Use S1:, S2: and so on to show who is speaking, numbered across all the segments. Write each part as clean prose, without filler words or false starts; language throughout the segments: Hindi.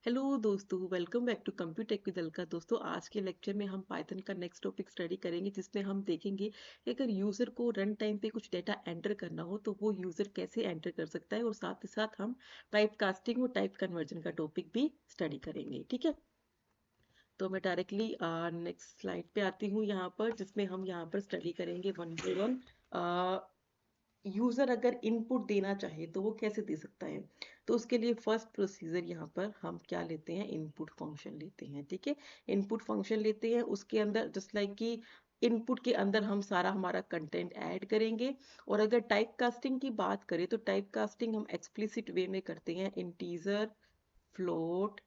S1: हेलो दोस्तों, welcome back to Computech with Alka. दोस्तों, आज के लेक्चर में हम पाइथन का नेक्स्ट टॉपिक स्टडी करेंगे, जिसमें हम देखेंगे कि अगर यूजर को रन टाइम पे कुछ डेटा एंटर करना हो तो वो यूजर कैसे एंटर कर सकता है, और साथ ही साथ हम टाइप कास्टिंग और टाइप कन्वर्जन का टॉपिक भी स्टडी करेंगे। ठीक है, तो मैं डायरेक्टली नेक्स्ट स्लाइड पे आती हूँ यहाँ पर, जिसमें हम यहाँ पर स्टडी करेंगे वन बाय वन। यूजर अगर इनपुट देना चाहे तो वो कैसे दे सकता है। तो उसके लिए फर्स्ट प्रोसीजर यहाँ पर हम क्या लेते हैं, इनपुट फंक्शन लेते हैं। ठीक है, इनपुट फंक्शन लेते हैं, उसके अंदर जस्ट लाइक कि इनपुट के अंदर हम सारा हमारा कंटेंट ऐड करेंगे। और अगर टाइप कास्टिंग की बात करें तो टाइप कास्टिंग हम एक्सप्लिसिट वे में करते हैं, इंटीजर, फ्लोट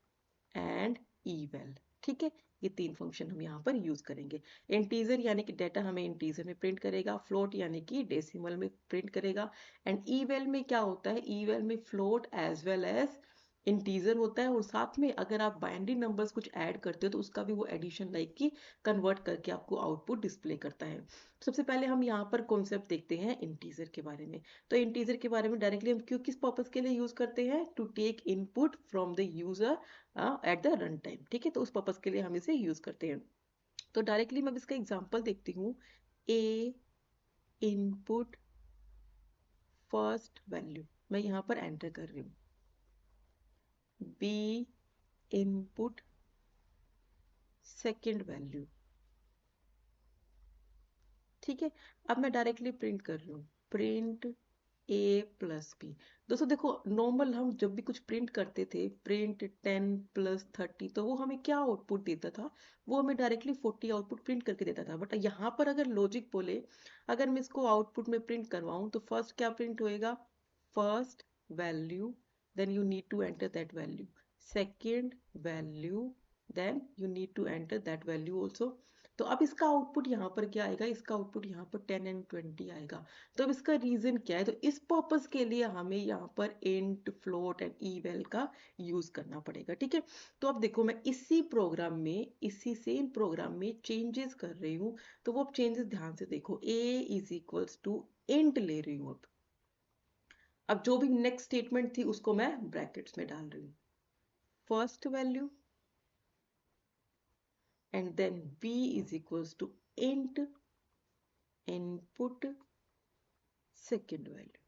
S1: एंड इवेल। ठीक है, ये तीन फंक्शन हम यहाँ पर यूज करेंगे। इंटीजर यानी कि डेटा हमें इंटीजर में प्रिंट करेगा, फ्लोट यानी कि डेसिमल में प्रिंट करेगा, एंड इवेल में क्या होता है, इवेल में float as well as integer होता है, और साथ में अगर आप बाइनरी नंबर्स कुछ ऐड करते हो तो उसका भी वो एडिशन लाइक की कन्वर्ट करके आपको आउटपुट डिस्प्ले करता है। सबसे पहले हम यहाँ पर कॉन्सेप्ट देखते हैं इंटीजर के बारे में। तो इंटीजर के बारे में डायरेक्टली हम क्यों किस पर्पज के लिए यूज करते हैं, to take input from the user at the run time. ठीक है, तो उस पर्पज के लिए हम इसे यूज करते हैं। तो डायरेक्टली मैं इसका एग्जांपल देखती हूँ। ए इनपुट फर्स्ट वैल्यू मैं यहाँ पर एंटर कर रही हूँ, बी इनपुट सेकेंड वैल्यू। ठीक है, अब मैं डायरेक्टली प्रिंट कर रही हूँ, प्रिंट ए प्लस बी। दोस्तों देखो, नॉर्मल हम जब भी कुछ प्रिंट करते थे, प्रिंट 10 + 30, तो वो हमें क्या आउटपुट देता था, वो हमें डायरेक्टली 40 आउटपुट प्रिंट करके देता था। बट यहाँ पर अगर लॉजिक बोले, अगर मैं इसको आउटपुट में प्रिंट करवाऊँ तो फर्स्ट क्या प्रिंट होएगा, first value, then you need to enter that value, second value, then you need to enter that value also. तो अब इसका आउटपुट यहाँ पर क्या आएगा, इसका आउटपुट यहाँ पर 10 एंड 20 आएगा। तो अब इसका रीजन क्या है, तो इस पर्पस के लिए हमें यहाँ पर इंट, फ्लोट एंड इवेल का यूज करना पड़ेगा। ठीक है, तो अब देखो मैं इसी प्रोग्राम में, इसी सेम प्रोग्राम में चेंजेस कर रही हूँ। तो वो अब चेंजेस ध्यान से देखो, a is equals to int ले रही हूँ। अब जो भी नेक्स्ट स्टेटमेंट थी उसको मैं ब्रैकेट्स में डाल रही हूँ, first value, and then b is equals to int input second value.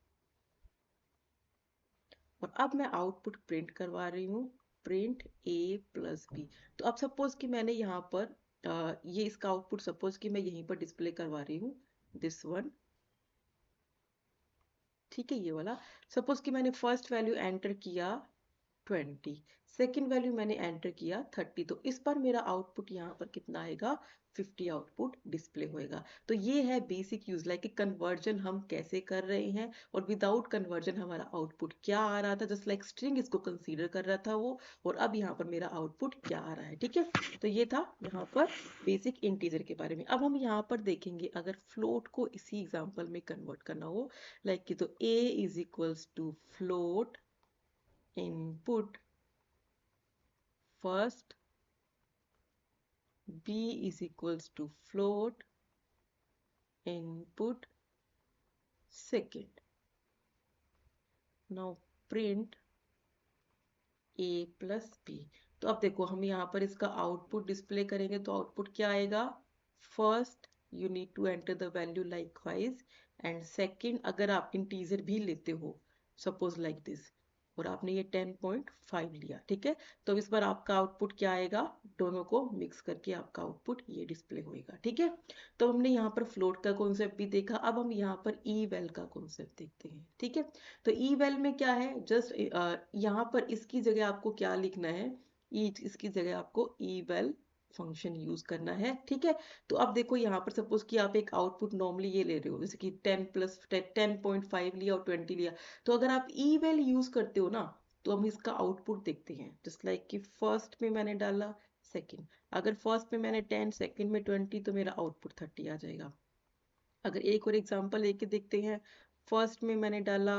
S1: और अब मैं आउटपुट प्रिंट करवा रही हूँ, प्रिंट a प्लस बी। तो अब सपोज कि मैंने यहाँ पर ये इसका आउटपुट सपोज कि मैं यहीं पर डिस्प्ले करवा रही हूँ, दिस वन। ठीक है, ये वाला। सपोज कि मैंने फर्स्ट वैल्यू एंटर किया 20, सेकेंड वैल्यू मैंने एंटर किया 30, तो इस पर मेरा आउटपुट यहाँ पर कितना आएगा, 50 आउटपुट डिस्प्ले होएगा। तो ये है बेसिक यूज, लाइक कन्वर्जन हम कैसे कर रहे हैं, और विदाउट कन्वर्जन हमारा आउटपुट क्या आ रहा था, जस्ट लाइक स्ट्रिंग इसको कंसीडर कर रहा था वो, और अब यहाँ पर मेरा आउटपुट क्या आ रहा है। ठीक है, तो ये था यहाँ पर बेसिक इंटीजर के बारे में। अब हम यहाँ पर देखेंगे अगर फ्लोट को इसी एग्जाम्पल में कन्वर्ट करना हो, लाइक कि तो a is equals to float input first, b is equals to float input second. Now print a plus b। तो अब देखो हम यहाँ पर इसका आउटपुट डिस्प्ले करेंगे, तो आउटपुट क्या आएगा, first you need to enter the value likewise, and second अगर आप इंटीजर भी लेते हो, सपोज लाइक दिस, और आपने ये 10.5 लिया। ठीक है, तो इस बार आपका आउटपुट क्या आएगा, दोनों को मिक्स करके आपका आउटपुट ये डिस्प्ले होएगा। ठीक है, तो हमने यहाँ पर फ्लोट का कॉन्सेप्ट भी देखा, अब हम यहाँ पर ई वेल का कॉन्सेप्ट देखते हैं। ठीक है, तो ई वेल में क्या है, जस्ट यहाँ पर इसकी जगह आपको क्या लिखना है, इसकी जगह आपको ई वेल फंक्शन यूज करना है। ठीक है, तो अब देखो यहाँ पर सपोज कि आप एक आउटपुट नॉर्मली ये ले रहे हो, जैसे कि 10 + 10.5 लिया और 20 लिया, तो अगर आप ई वेल यूज करते हो ना, तो हम इसका आउटपुट देखते हैं, जस्ट लाइक कि फर्स्ट में मैंने डाला सेकंड, अगर फर्स्ट में मैंने 10, सेकंड में 20, तो मेरा आउटपुट 30 आ जाएगा। अगर एक और एग्जांपल लेके देखते हैं, फर्स्ट में मैंने डाला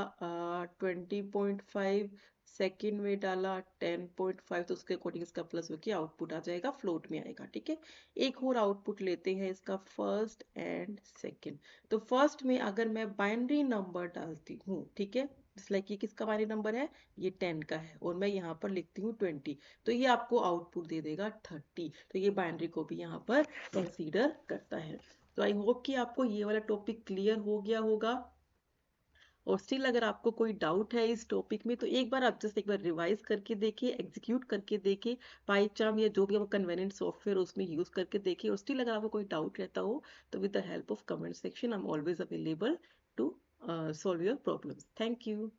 S1: 20.5, सेकेंड में डाला 10.5, तो उसके अकॉर्डिंग इसका प्लस होकर आउटपुट आ जाएगा, फ्लोट में आएगा। ठीक है, एक और आउटपुट लेते हैं इसका, फर्स्ट एंड सेकेंड। तो फर्स्ट में अगर मैं बाइनरी नंबर डालती हूँ, ठीक है, जस्ट लाइक ये किसका बाइनरी नंबर है, ये 10 का है और मैं यहाँ पर लिखती हूँ 20, तो ये आपको आउटपुट दे देगा 30। तो ये बाइनरी को भी यहाँ पर कंसीडर करता है। तो आई होप कि आपको ये वाला टॉपिक क्लियर हो गया होगा। और स्टिल अगर आपको कोई डाउट है इस टॉपिक में, तो एक बार आप जस्ट एक बार रिवाइज करके देखिए, एग्जीक्यूट करके देखिए, पाइचार्म या जो भी आपको कन्वीनियंट सॉफ्टवेयर उसमें यूज करके देखिए। और स्टिल अगर आपको कोई डाउट रहता हो तो with the help of comment section I am always available to solve your problems. Thank you.